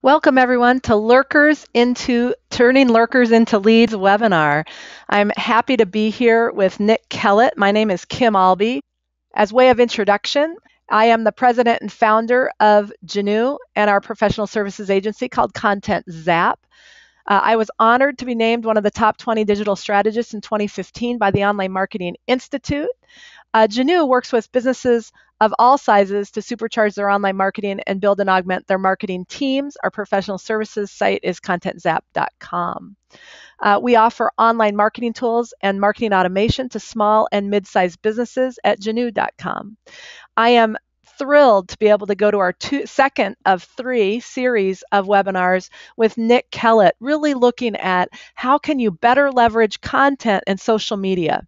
Welcome everyone to Turning Lurkers into Leads webinar. I'm happy to be here with Nick Kellett. My name is Kim Albee. As way of introduction, I am the president and founder of Genu and our professional services agency called Content Zap. I was honored to be named one of the top 20 digital strategists in 2015 by the Online Marketing Institute. Genu works with businesses of all sizes to supercharge their online marketing and build and augment their marketing teams. Our professional services site is contentzap.com. We offer online marketing tools and marketing automation to small and mid-sized businesses at genu.com. I am thrilled to be able to go to our second of 3 series of webinars with Nick Kellett, really looking at how can you better leverage content and social media.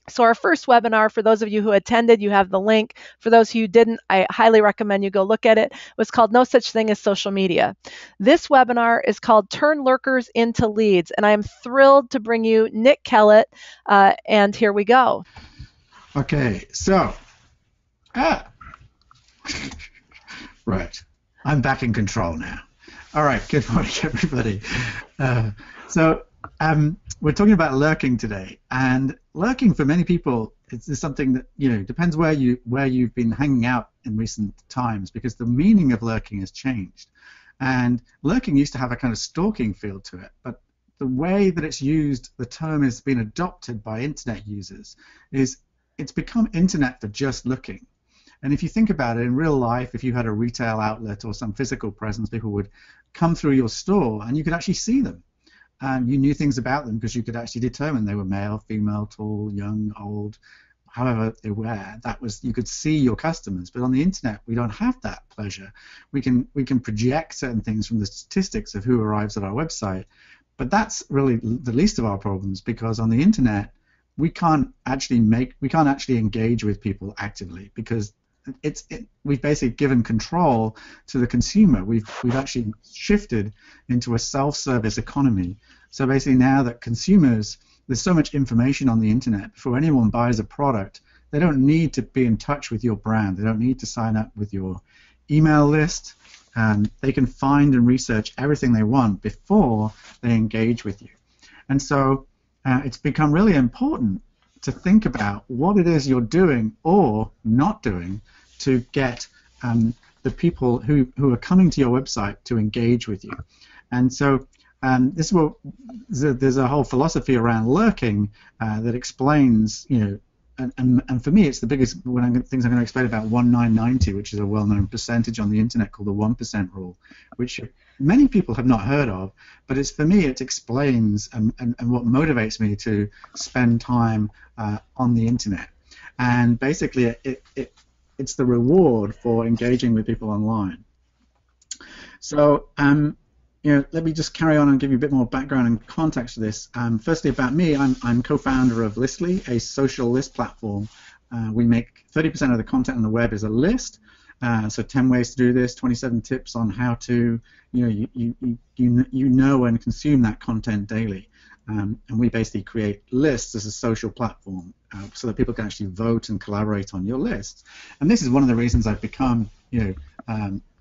So our first webinar, for those of you who attended, you have the link. For those who didn't, I highly recommend you go look at it. It was called No Such Thing as Social Media. This webinar is called Turn Lurkers into Leads, and I am thrilled to bring you Nick Kellett, and here we go. Okay, so, right, I'm back in control now. All right, good morning, everybody. We're talking about lurking today, and lurking for many people is something that depends where you've been hanging out in recent times, because the meaning of lurking has changed. And lurking used to have a kind of stalking feel to it, but the way that it's used, the term has been adopted by internet users, is it's become internet for just looking. And if you think about it, in real life, if you had a retail outlet or some physical presence, people would come through your store and you could actually see them. And you knew things about them because you could actually determine they were male, female, tall, young, old, however they were. You could see your customers. But on the internet, we don't have that pleasure. We can project certain things from the statistics of who arrives at our website. But that's really the least of our problems, because on the internet, we can't actually engage with people actively, because we've basically given control to the consumer. We've actually shifted into a self-service economy. So basically now that consumers, there's so much information on the internet, before anyone buys a product, they don't need to be in touch with your brand. They don't need to sign up with your email list. They can find and research everything they want before they engage with you. And so it's become really important to think about what it is you're doing or not doing to get the people who are coming to your website to engage with you. And so there's a whole philosophy around lurking that explains, and for me it's the biggest things I'm going to explain about 1990, which is a well-known percentage on the internet called the 1% rule, which many people have not heard of, but for me it explains and what motivates me to spend time on the internet. And basically it's the reward for engaging with people online. So let me just carry on and give you a bit more background and context to this. Firstly, about me, I'm co-founder of Listly, a social list platform. We make 30% of the content on the web is a list. So 10 ways to do this, 27 tips on how to know and consume that content daily. And we basically create lists as a social platform so that people can actually vote and collaborate on your lists. And this is one of the reasons I've become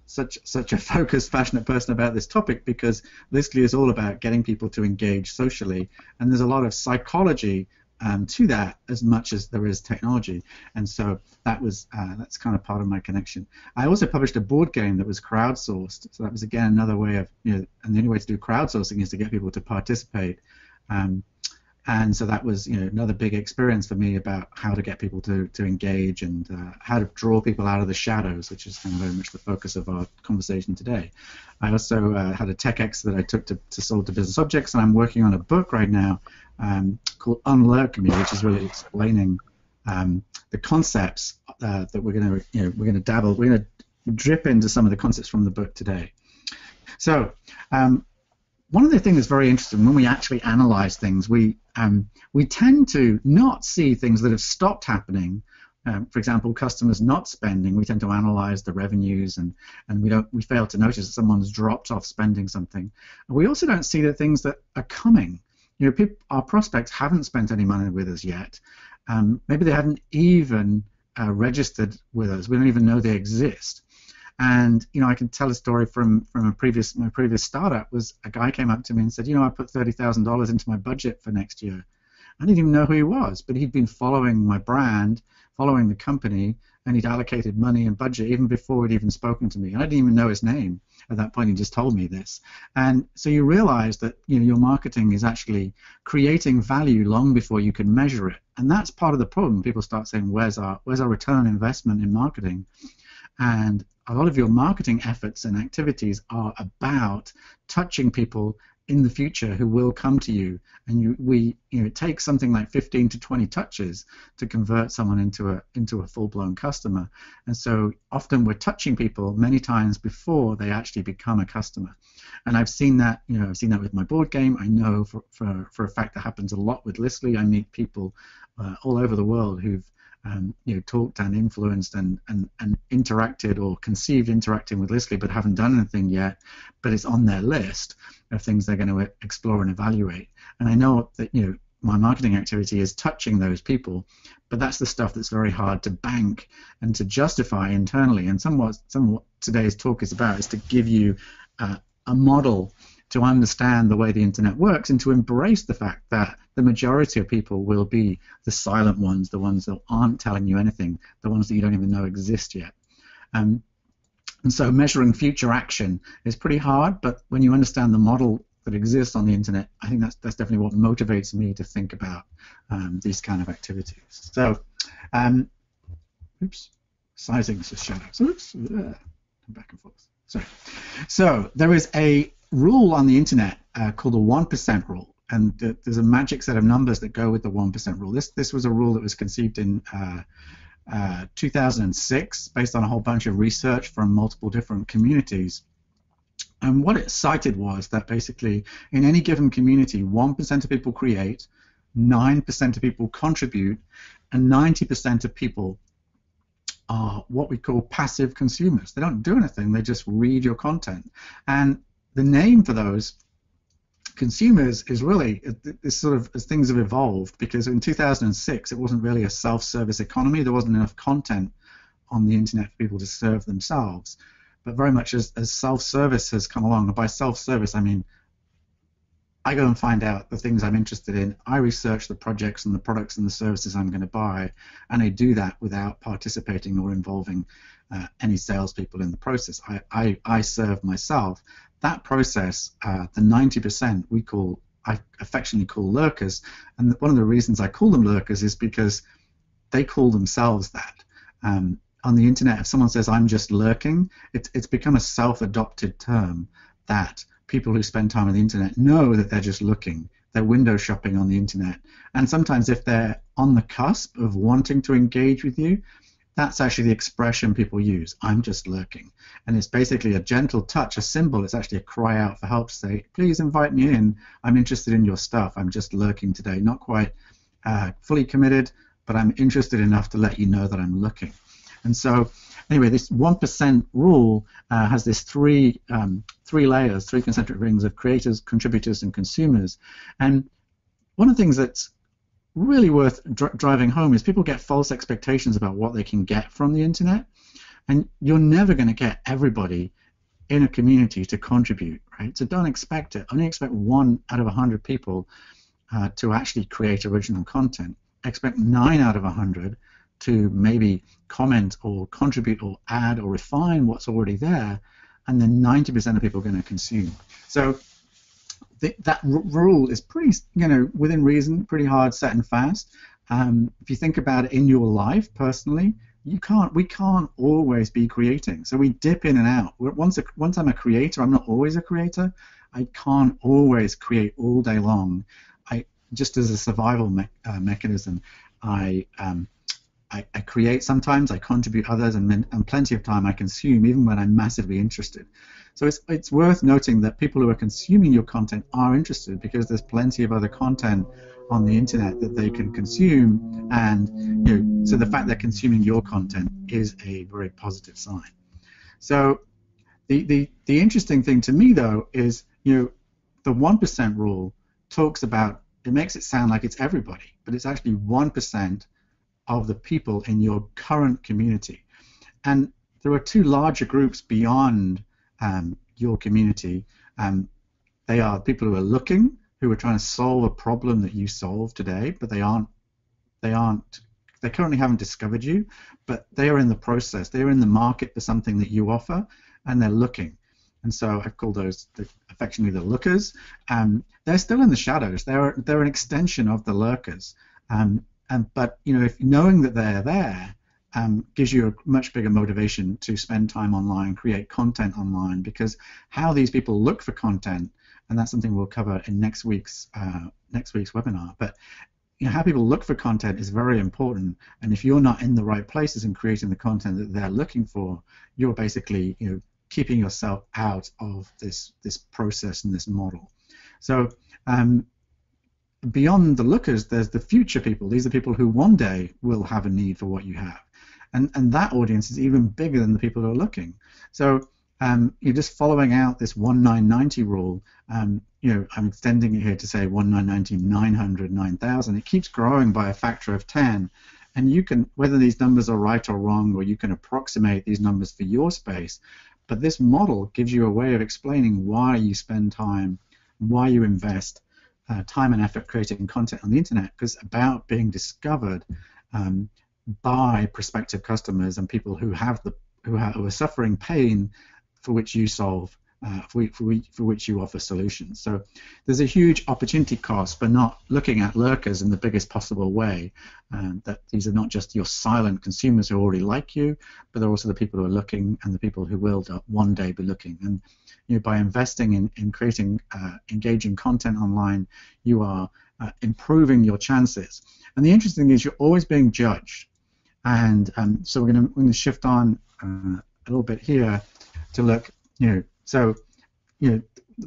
such a focused, passionate person about this topic, because Listly is all about getting people to engage socially, and there's a lot of psychology to that as much as there is technology. And so that's kind of part of my connection. I also published a board game that was crowdsourced, so that was again another way of, and the only way to do crowdsourcing is to get people to participate. And so that was another big experience for me about how to get people to engage and how to draw people out of the shadows, which is kind of very much the focus of our conversation today. I also had a TechX that I took to sold to business objects, and I'm working on a book right now called Unlurk Me, which is really explaining the concepts that we're going to drip into some of the concepts from the book today. So one of the things that's very interesting when we actually analyze things, we tend to not see things that have stopped happening. For example, customers not spending, we tend to analyze the revenues, and we fail to notice that someone's dropped off spending something. And we also don't see the things that are coming. Our prospects haven't spent any money with us yet. Maybe they haven't even registered with us. We don't even know they exist. And I can tell a story from my previous startup. Was a guy came up to me and said, I put $30,000 into my budget for next year. I didn't even know who he was, but he'd been following my brand, following the company, and he'd allocated money and budget even before he'd even spoken to me. And I didn't even know his name at that point. He just told me this. And so you realize that your marketing is actually creating value long before you can measure it. And that's part of the problem. People start saying, where's our return on investment in marketing? And a lot of your marketing efforts and activities are about touching people in the future who will come to you, and it takes something like 15 to 20 touches to convert someone into a full-blown customer. And so often we're touching people many times before they actually become a customer. And I've seen that with my board game. I know for a fact that happens a lot with Listly. I meet people all over the world who've talked and influenced and interacted or conceived interacting with Listly, but haven't done anything yet, but it's on their list of things they're going to explore and evaluate. And I know that my marketing activity is touching those people, but that's the stuff that's very hard to bank and to justify internally. And somewhat today's talk is about is to give you a model to understand the way the internet works and to embrace the fact that the majority of people will be the silent ones, the ones that aren't telling you anything, the ones that you don't even know exist yet. And so measuring future action is pretty hard, but when you understand the model that exists on the internet, I think that's definitely what motivates me to think about these kind of activities. So, sizing just showed up. Back and forth. Sorry. So there is a rule on the internet called the 1% rule, and there's a magic set of numbers that go with the 1% rule. This was a rule that was conceived in 2006 based on a whole bunch of research from multiple different communities. And what it cited was that basically in any given community, 1% of people create, 9% of people contribute, and 90% of people are what we call passive consumers. They don't do anything, they just read your content. And the name for those consumers is really, it's sort of as things have evolved, because in 2006 it wasn't really a self-service economy. There wasn't enough content on the internet for people to serve themselves. But very much as self-service has come along, and by self-service I mean I go and find out the things I'm interested in, I research the projects and the products and the services I'm going to buy, and I do that without participating or involving any salespeople in the process. I serve myself. That process, the 90% I affectionately call lurkers, and one of the reasons I call them lurkers is because they call themselves that. On the internet, if someone says I'm just lurking, it's become a self-adopted term that people who spend time on the internet know that they're just looking. They're window shopping on the internet. And sometimes if they're on the cusp of wanting to engage with you, that's actually the expression people use. I'm just lurking. And it's basically a gentle touch, a symbol. It's actually a cry out for help to say, please invite me in. I'm interested in your stuff. I'm just lurking today. Not quite fully committed, but I'm interested enough to let you know that I'm looking. And so anyway, this 1% rule has this three layers, three concentric rings of creators, contributors, and consumers. And one of the things that's really worth driving home is people get false expectations about what they can get from the internet. And you're never going to get everybody in a community to contribute, right? So don't expect it. Only expect 1 out of 100 people to actually create original content. Expect 9 out of 100 to maybe comment or contribute or add or refine what's already there, and then 90% of people are going to consume. So that rule is pretty, within reason, pretty hard, set and fast. If you think about it in your life personally, we can't always be creating. So we dip in and out. Once I'm a creator, I'm not always a creator. I can't always create all day long. Just as a survival mechanism, I create sometimes, I contribute others, and plenty of time I consume, even when I'm massively interested. So it's worth noting that people who are consuming your content are interested, because there's plenty of other content on the internet that they can consume, and so the fact they're consuming your content is a very positive sign. So the interesting thing to me though is the 1% rule talks about, it makes it sound like it's everybody, but it's actually 1% of the people in your current community. And there are two larger groups beyond your community. They are people who are looking, who are trying to solve a problem that you solve today, but they currently haven't discovered you, but they are in the process. They are in the market for something that you offer, and they're looking. And so I've called those affectionately the lookers. They're still in the shadows. They're an extension of the lurkers. But if knowing that they're there gives you a much bigger motivation to spend time online, create content online, because how these people look for content, and that's something we'll cover in next week's webinar. But how people look for content is very important, and if you're not in the right places and creating the content that they're looking for, you're basically keeping yourself out of this process and this model. So beyond the lookers, there's the future people. These are people who one day will have a need for what you have, and that audience is even bigger than the people who are looking. So you're just following out this 1990 rule. I'm extending it here to say 1990, 900, 9000. It keeps growing by a factor of 10, and you can, whether these numbers are right or wrong, or you can approximate these numbers for your space, but this model gives you a way of explaining why you spend time, why you invest time and effort creating content on the internet, because it's about being discovered by prospective customers and people who are suffering pain for which you solve, for which you offer solutions. So there's a huge opportunity cost for not looking at lurkers in the biggest possible way. That these are not just your silent consumers who already like you, but they're also the people who are looking and the people who will one day be looking. And by investing in creating engaging content online, you are improving your chances. And the interesting thing is you're always being judged. And so we're going to shift on a little bit here to look,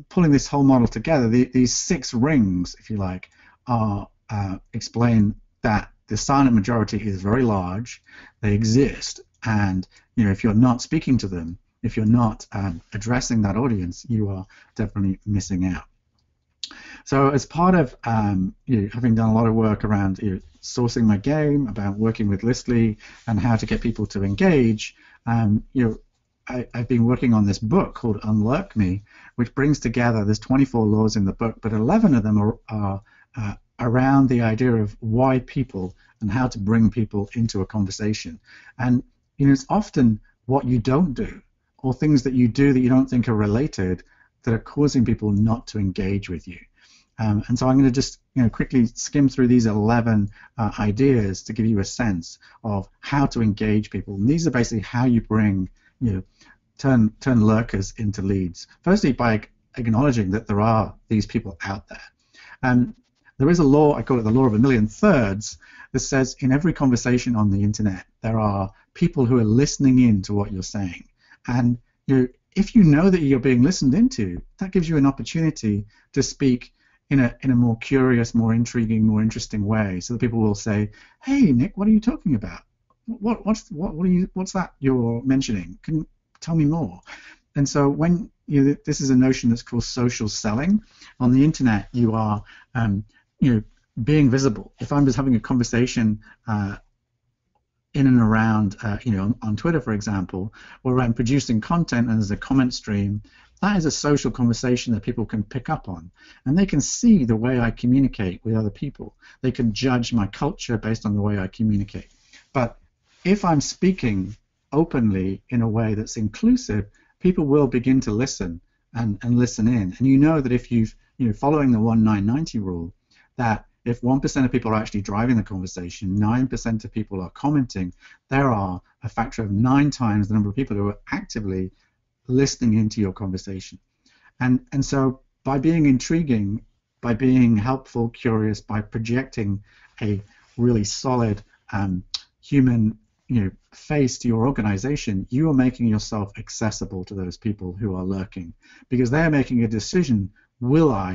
pulling this whole model together. These 6 rings, if you like, are explain that the silent majority is very large. They exist, and if you're not speaking to them, if you're not addressing that audience, you are definitely missing out. So as part of having done a lot of work around sourcing my game, about working with Listly and how to get people to engage, I've been working on this book called Unlurk Me, which brings together, there's 24 laws in the book, but 11 of them are around the idea of why people and how to bring people into a conversation. And it's often what you don't do or things that you do that you don't think are related that are causing people not to engage with you. And so I'm going to just quickly skim through these 11 ideas to give you a sense of how to engage people. And these are basically how you bring, turn lurkers into leads. Firstly, by acknowledging that there are these people out there. There is a law, I call it the law of a million thirds, that says in every conversation on the internet there are people who are listening in to what you're saying. And if you know that you're being listened into, that gives you an opportunity to speak in a more curious, more intriguing, more interesting way, so that people will say, "Hey, Nick, what are you talking about? What's that you're mentioning? Can you tell me more?" And so when this is a notion that's called social selling. On the internet, you are being visible. If I'm just having a conversation in and around, on Twitter, for example, where I'm producing content and there's a comment stream, that is a social conversation that people can pick up on, and they can see the way I communicate with other people. They can judge my culture based on the way I communicate. But if I'm speaking openly in a way that's inclusive, people will begin to listen and listen in. And you know that if you've, following the 1990 rule, that if 1% of people are actually driving the conversation, 9% of people are commenting, there are a factor of 9 times the number of people who are actively listening into your conversation. And so by being intriguing, by being helpful, curious, by projecting a really solid human face to your organization, you are making yourself accessible to those people who are lurking, because they're making a decision: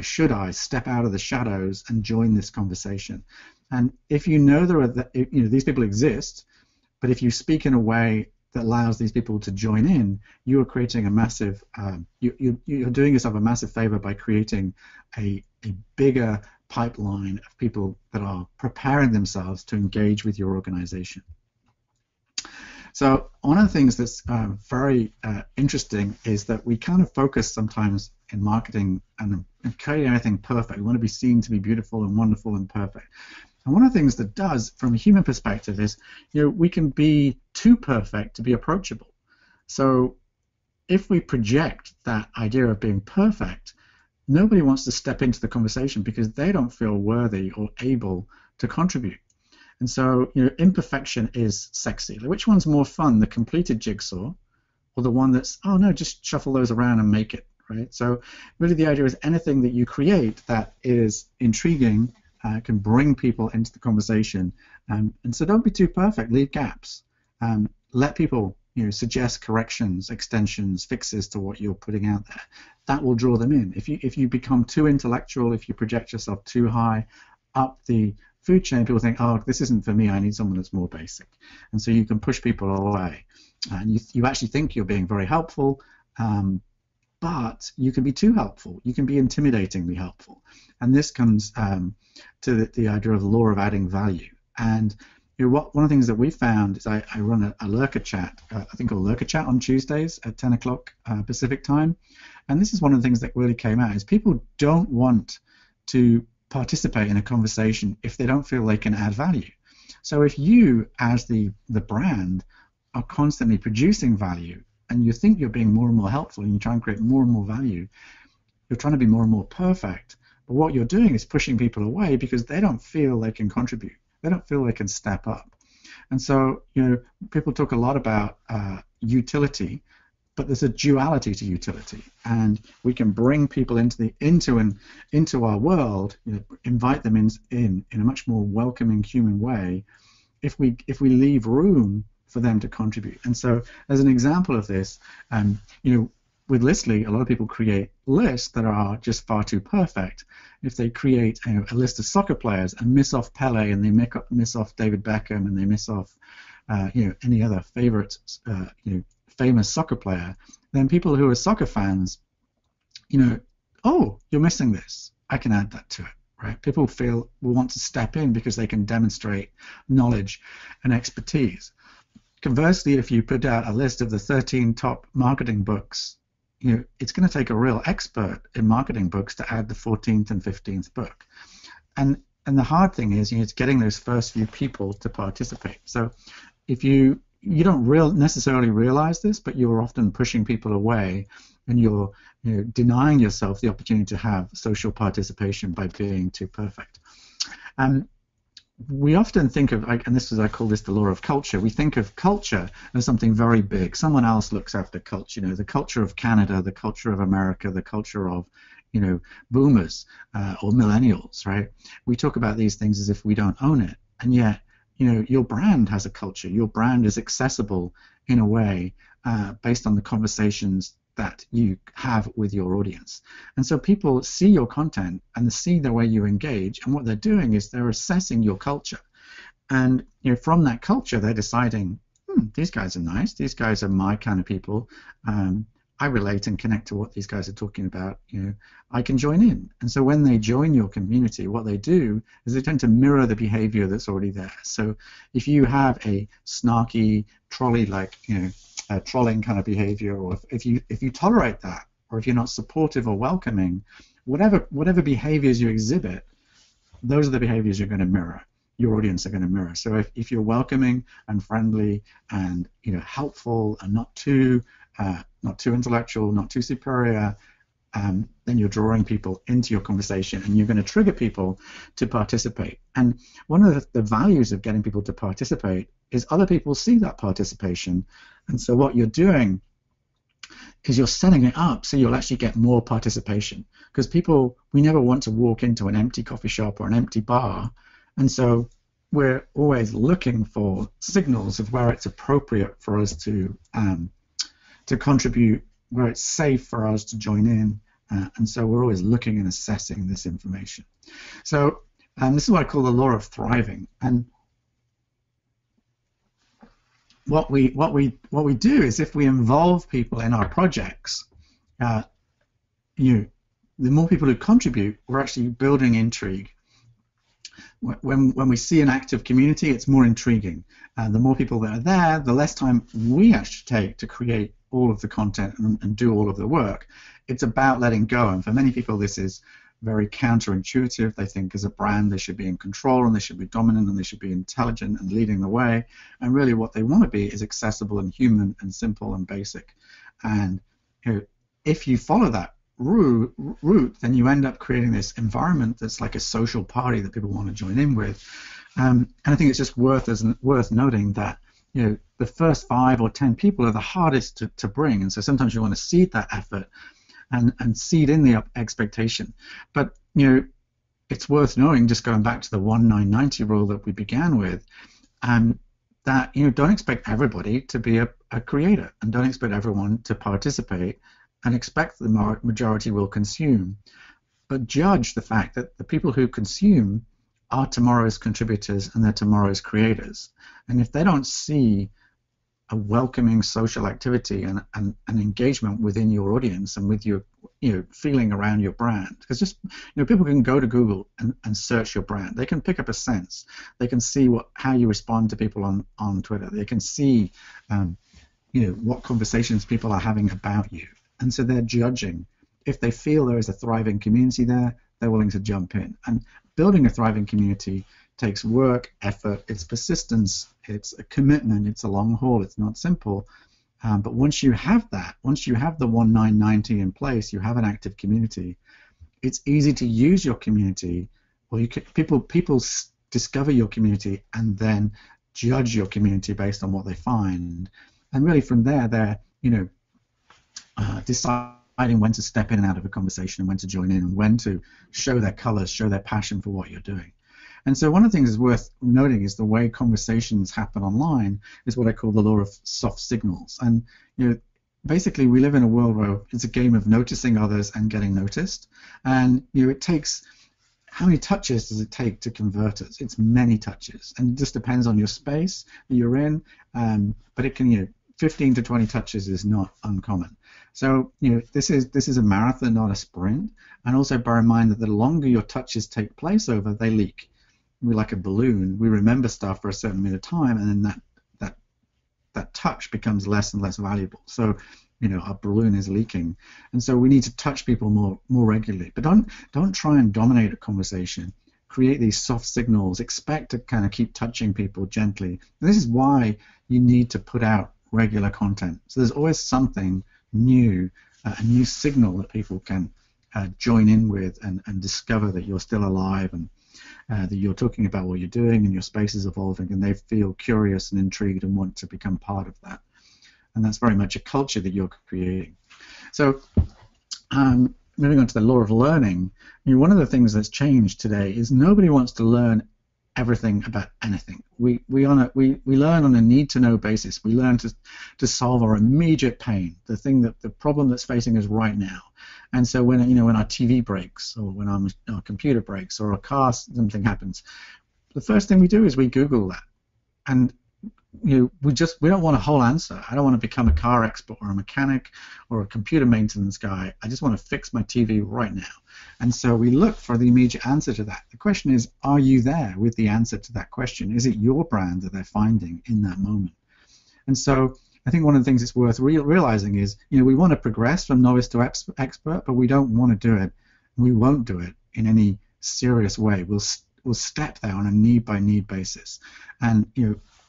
should I step out of the shadows and join this conversation? And if you know these people exist, but if you speak in a way that allows these people to join in, you are creating a massive, you're doing yourself a massive favor by creating a bigger pipeline of people that are preparing themselves to engage with your organization. So one of the things that's very interesting is that we kind of focus sometimes in marketing and creating everything perfect. We want to be seen to be beautiful and wonderful and perfect. And one of the things that does, from a human perspective, is we can be too perfect to be approachable. So if we project that idea of being perfect, nobody wants to step into the conversation because they don't feel worthy or able to contribute. And so, imperfection is sexy. Which one's more fun, the completed jigsaw or the one that's, oh no, just shuffle those around and make it, right? So really the idea is anything that you create that is intriguing can bring people into the conversation. And so don't be too perfect, leave gaps. Let people suggest corrections, extensions, fixes to what you're putting out there. That will draw them in. If you become too intellectual, if you project yourself too high up the food chain, people think, oh, this isn't for me, I need someone that's more basic. And so you can push people away. And you actually think you're being very helpful, but you can be too helpful. You can be intimidatingly helpful. And this comes to the idea of the law of adding value. And one of the things that we found is I run a Lurker chat, I think called Lurker chat on Tuesdays at 10 o'clock Pacific time. And this is one of the things that really came out is people don't want to participate in a conversation if they don't feel they can add value. So if you, as the brand, are constantly producing value and you think you're being more and more helpful and you try and create more and more value, you're trying to be more and more perfect. But what you're doing is pushing people away because they don't feel they can contribute. They don't feel they can step up. And so, people talk a lot about utility, but there's a duality to utility, and we can bring people into our world, invite them in a much more welcoming human way, if we leave room for them to contribute. And so, as an example of this, with Listly, a lot of people create lists that are just far too perfect. If they create a list of soccer players and miss off Pele and they miss off David Beckham and they miss off any other favorite famous soccer player, then people who are soccer fans, oh, you're missing this. I can add that to it, right? People will want to step in because they can demonstrate knowledge and expertise. Conversely, if you put out a list of the 13 top marketing books, it's going to take a real expert in marketing books to add the 14th and 15th book. And the hard thing is, it's getting those first few people to participate. So if you don't necessarily realize this, but you're often pushing people away and you're denying yourself the opportunity to have social participation by being too perfect. We often think of, and I call this the law of culture, we think of culture as something very big. Someone else looks after culture, the culture of Canada, the culture of America, the culture of, boomers or millennials, right? We talk about these things as if we don't own it. And yet, your brand has a culture. Your brand is accessible in a way based on the conversations that you have with your audience. And so people see your content and they see the way you engage, and what they're doing is they're assessing your culture. And from that culture, they're deciding, these guys are nice, these guys are my kind of people. I relate and connect to what these guys are talking about. I can join in. And so when they join your community, what they do is they tend to mirror the behavior that's already there. So if you have a snarky trolley, like trolling kind of behavior, or if you tolerate that, or if you're not supportive or welcoming, whatever behaviors you exhibit, those are the behaviors you're going to mirror. Your audience are going to mirror. So if you're welcoming and friendly and helpful and not too intellectual, not too superior, then you're drawing people into your conversation, and you're going to trigger people to participate. And one of the values of getting people to participate is other people see that participation. And so what you're doing is you're setting it up so you'll actually get more participation, because we never want to walk into an empty coffee shop or an empty bar. And so we're always looking for signals of where it's appropriate for us to contribute, where it's safe for us to join in. And so we're always looking and assessing this information. So this is what I call the law of thriving. And what we do is, if we involve people in our projects, the more people who contribute, we're actually building intrigue. When we see an active community, it's more intriguing. And the more people that are there, the less time we actually take to create all of the content and do all of the work. It's about letting go. And for many people, this is very counterintuitive. They think as a brand they should be in control and they should be dominant and they should be intelligent and leading the way. And really what they want to be is accessible and human and simple and basic. And if you follow that route, then you end up creating this environment that's like a social party that people want to join in with. And I think it's just worth noting that the first 5 or 10 people are the hardest to bring, and so sometimes you want to seed that effort and seed in the expectation. But it's worth knowing, just going back to the 1-9-90 rule that we began with, that don't expect everybody to be a creator, and don't expect everyone to participate, and expect the majority will consume. But judge the fact that the people who consume are tomorrow's contributors and they're tomorrow's creators. And if they don't see a welcoming social activity and an engagement within your audience and with your feeling around your brand, because just people can go to Google and search your brand. They can pick up a sense. They can see how you respond to people on Twitter. They can see what conversations people are having about you, and so they're judging. If they feel there is a thriving community there, they're willing to jump in. And building a thriving community takes work, effort, it's persistence, it's a commitment, it's a long haul, it's not simple. But once you have that, once you have the 1-9-90 in place, you have an active community, it's easy to use your community. Well, people discover your community and then judge your community based on what they find. And really from there, they're deciding when to step in and out of a conversation and when to join in and when to show their colors, show their passion for what you're doing. And so one of the things that's worth noting is the way conversations happen online is what I call the law of soft signals. And basically we live in a world where it's a game of noticing others and getting noticed. And it takes, how many touches does it take to convert us? It's many touches, and it just depends on your space that you're in. But it can 15 to 20 touches is not uncommon. So this is a marathon, not a sprint. And also bear in mind that the longer your touches take place over, they leak. We're like a balloon. We remember stuff for a certain amount of time, and then that touch becomes less and less valuable. So our balloon is leaking, and so we need to touch people more regularly. But don't try and dominate a conversation. Create these soft signals. Expect to kind of keep touching people gently. And this is why you need to put out regular content. So there's always something new, a new signal that people can join in with and discover that you're still alive and that you're talking about what you're doing and your space is evolving, and they feel curious and intrigued and want to become part of that. And that's very much a culture that you're creating. So moving on to the law of learning, one of the things that's changed today is nobody wants to learn everything about anything. We learn on a need-to-know basis. We learn to solve our immediate pain, the problem that's facing us right now. And so when our TV breaks, or when our computer breaks, or our car, something happens, the first thing we do is we Google that. And we don't want a whole answer. I don't want to become a car expert or a mechanic or a computer maintenance guy. I just want to fix my TV right now. And so we look for the immediate answer to that. The question is, are you there with the answer to that question? Is it your brand that they're finding in that moment? And so I think one of the things that's worth realizing is, we want to progress from novice to expert, but we don't want to do it. We won't do it in any serious way. We'll step there on a need-by-need basis. And,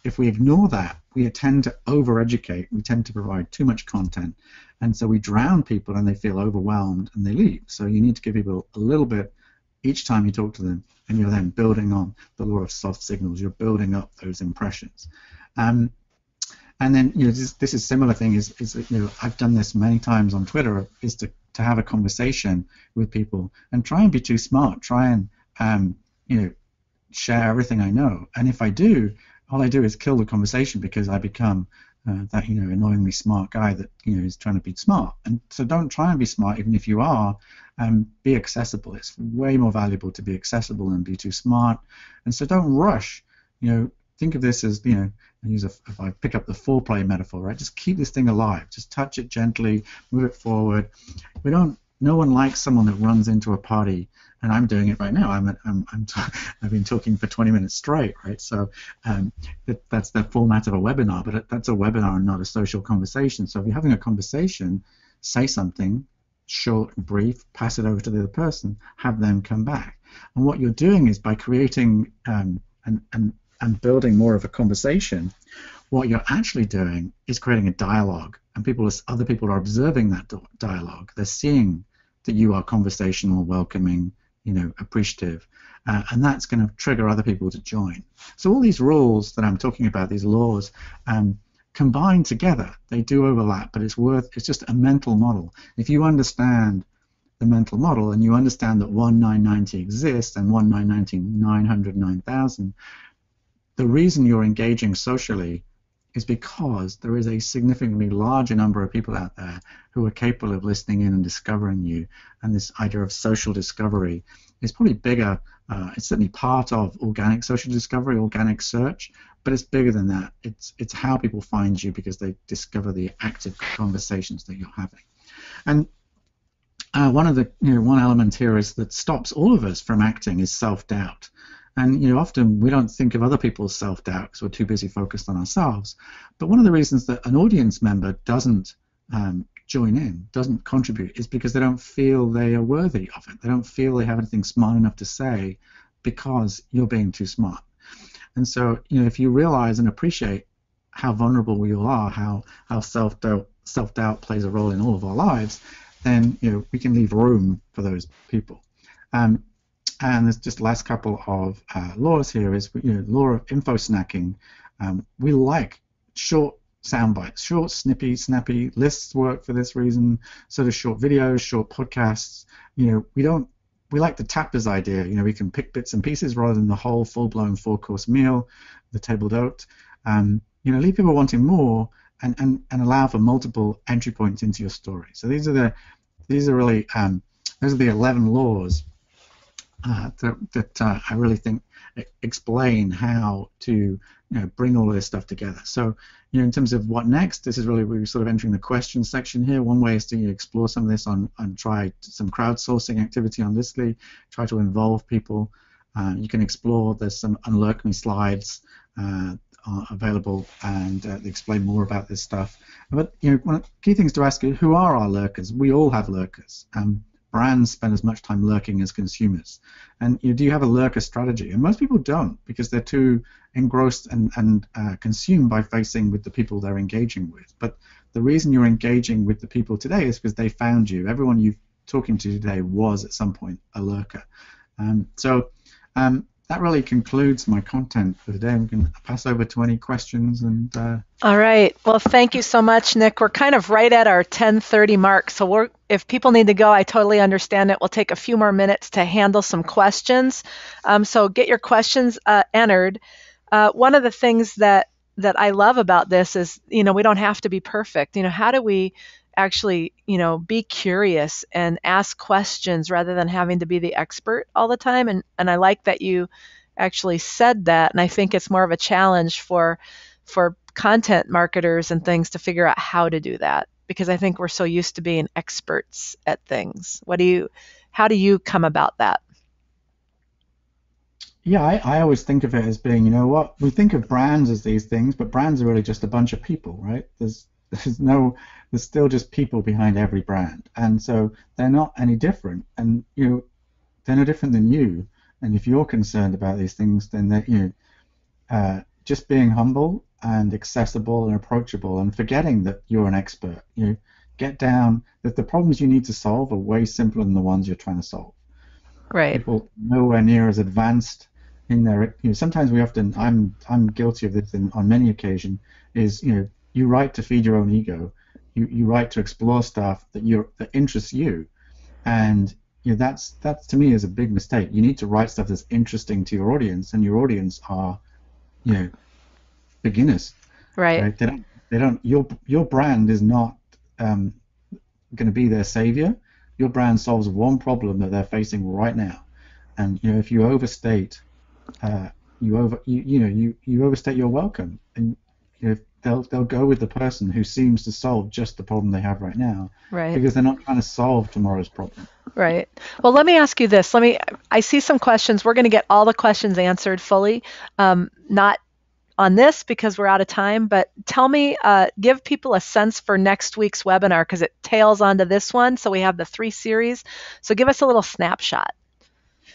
if we ignore that, we tend to over-educate. We tend to provide too much content. And so we drown people and they feel overwhelmed and they leave. So you need to give people a little bit each time you talk to them, and you're then building on the law of soft signals. You're building up those impressions. And then, this is similar thing is I've done this many times on Twitter, is to have a conversation with people and try and be too smart. Try and, share everything I know. And if I do, all I do is kill the conversation because I become that annoyingly smart guy that is trying to be smart. And so don't try and be smart, even if you are. Be accessible. It's way more valuable to be accessible than be too smart. And so don't rush. Think of this as if I pick up the foreplay metaphor, right? Just keep this thing alive. Just touch it gently, move it forward. No one likes someone that runs into a party and I'm doing it right now. I've been talking for 20 minutes straight, right? So that's the format of a webinar, but that's a webinar and not a social conversation. So if you're having a conversation, say something short and brief, pass it over to the other person, have them come back. And what you're doing is by creating and building more of a conversation, what you're actually doing is creating a dialogue, and other people are observing that dialogue. They're seeing that you are conversational, welcoming, appreciative, and that's going to trigger other people to join. So all these rules that I'm talking about, these laws, combined together, they do overlap, but it's just a mental model. If you understand the mental model and you understand that 1990 exists and 1990, 900, 9000, the reason you're engaging socially is because there is a significantly larger number of people out there who are capable of listening in and discovering you. And this idea of social discovery is probably bigger. It's certainly part of organic social discovery, organic search, but it's bigger than that. It's how people find you because they discover the active conversations that you're having. And one element here is that stops all of us from acting is self-doubt. And often we don't think of other people's self-doubt because we're too busy focused on ourselves. But one of the reasons that an audience member doesn't join in, doesn't contribute, is because they don't feel they are worthy of it. They don't feel they have anything smart enough to say because you're being too smart. And so, if you realize and appreciate how vulnerable we all are, how self-doubt plays a role in all of our lives, then we can leave room for those people. And there's just the last couple of laws here is, law of info snacking. We like short sound bites, short, snippy, snappy lists work for this reason. Sort of short videos, short podcasts. We like the tappers idea. We can pick bits and pieces rather than the whole full-blown 4-course meal, the table d'hote. Leave people wanting more and allow for multiple entry points into your story. So those are the 11 laws that I really think explain how to bring all of this stuff together. So in terms of what next, this is really we're sort of entering the question section here. One way is to explore some of this and try some crowdsourcing activity on Listly, try to involve people. You can explore, there's some Unlurk Me slides are available, and they explain more about this stuff. But one of the key things to ask is, who are our lurkers? We all have lurkers. Brands spend as much time lurking as consumers. And do you have a lurker strategy? And most people don't, because they're too engrossed and consumed by facing with the people they're engaging with. But the reason you're engaging with the people today is because they found you. Everyone you're talking to today was at some point a lurker. That really concludes my content for today. I'm going to pass over to any questions. All right. Well, thank you so much, Nick. We're kind of right at our 10:30 mark, so if people need to go, I totally understand it. We'll take a few more minutes to handle some questions. So get your questions entered. One of the things that I love about this is, we don't have to be perfect. How do we actually, be curious and ask questions rather than having to be the expert all the time? And I like that you actually said that, and I think it's more of a challenge for content marketers and things to figure out how to do that, because I think we're so used to being experts at things. How do you come about that? Yeah, I always think of it as being, we think of brands as these things, but brands are really just a bunch of people, right? There's still just people behind every brand, and so they're not any different, and they're no different than you. And if you're concerned about these things, then just being humble and accessible and approachable, and forgetting that you're an expert. Get down that the problems you need to solve are way simpler than the ones you're trying to solve. Right. People nowhere near as advanced in their. Sometimes I'm guilty of this on many occasions. Is you write to feed your own ego. You write to explore stuff that interests you, and that's to me is a big mistake. You need to write stuff that's interesting to your audience, and your audience are beginners. Right. They don't. Your brand is not going to be their savior. Your brand solves one problem that they're facing right now, and if you overstate, you overstate your welcome, and they'll go with the person who seems to solve just the problem they have right now, right? Because they're not trying to solve tomorrow's problem. Right. Well, let me ask you this. I see some questions. We're going to get all the questions answered fully. Not on this because we're out of time, but tell me, give people a sense for next week's webinar because it tails onto this one. So we have the 3 series. So give us a little snapshot.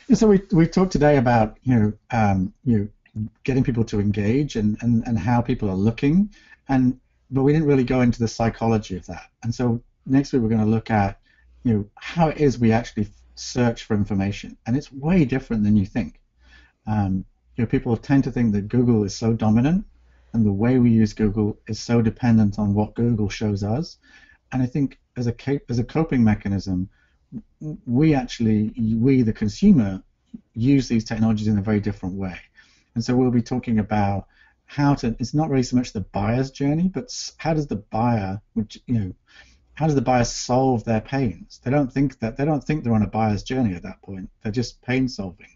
And so we talked today about getting people to engage and how people are looking, but we didn't really go into the psychology of that. And so next week we're going to look at how it is we actually search for information, and it's way different than you think. People tend to think that Google is so dominant, and the way we use Google is so dependent on what Google shows us. And I think as a coping mechanism, we the consumer, use these technologies in a very different way. And so we'll be talking about it's not really so much the buyer's journey, but how does the buyer, how does the buyer solve their pains? They don't think they're on a buyer's journey at that point. They're just pain solving.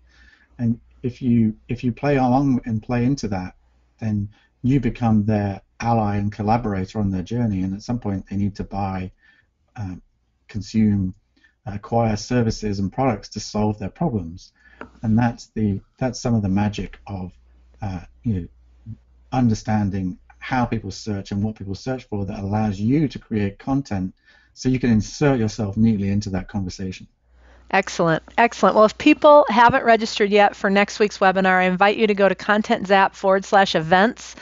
And if you play along and play into that, then you become their ally and collaborator on their journey. And at some point, they need to buy, consume, acquire services and products to solve their problems. And that's some of the magic of understanding how people search and what people search for that allows you to create content so you can insert yourself neatly into that conversation. Excellent. Excellent. Well, if people haven't registered yet for next week's webinar, I invite you to go to contentzap/events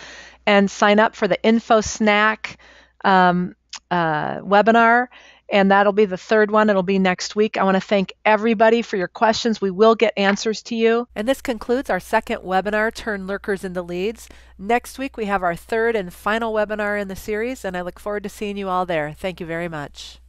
and sign up for the Info Snack webinar. And that'll be the 3rd one. It'll be next week. I want to thank everybody for your questions. We will get answers to you. And this concludes our 2nd webinar, Turn Lurkers into Leads. Next week, we have our 3rd and final webinar in the series, and I look forward to seeing you all there. Thank you very much.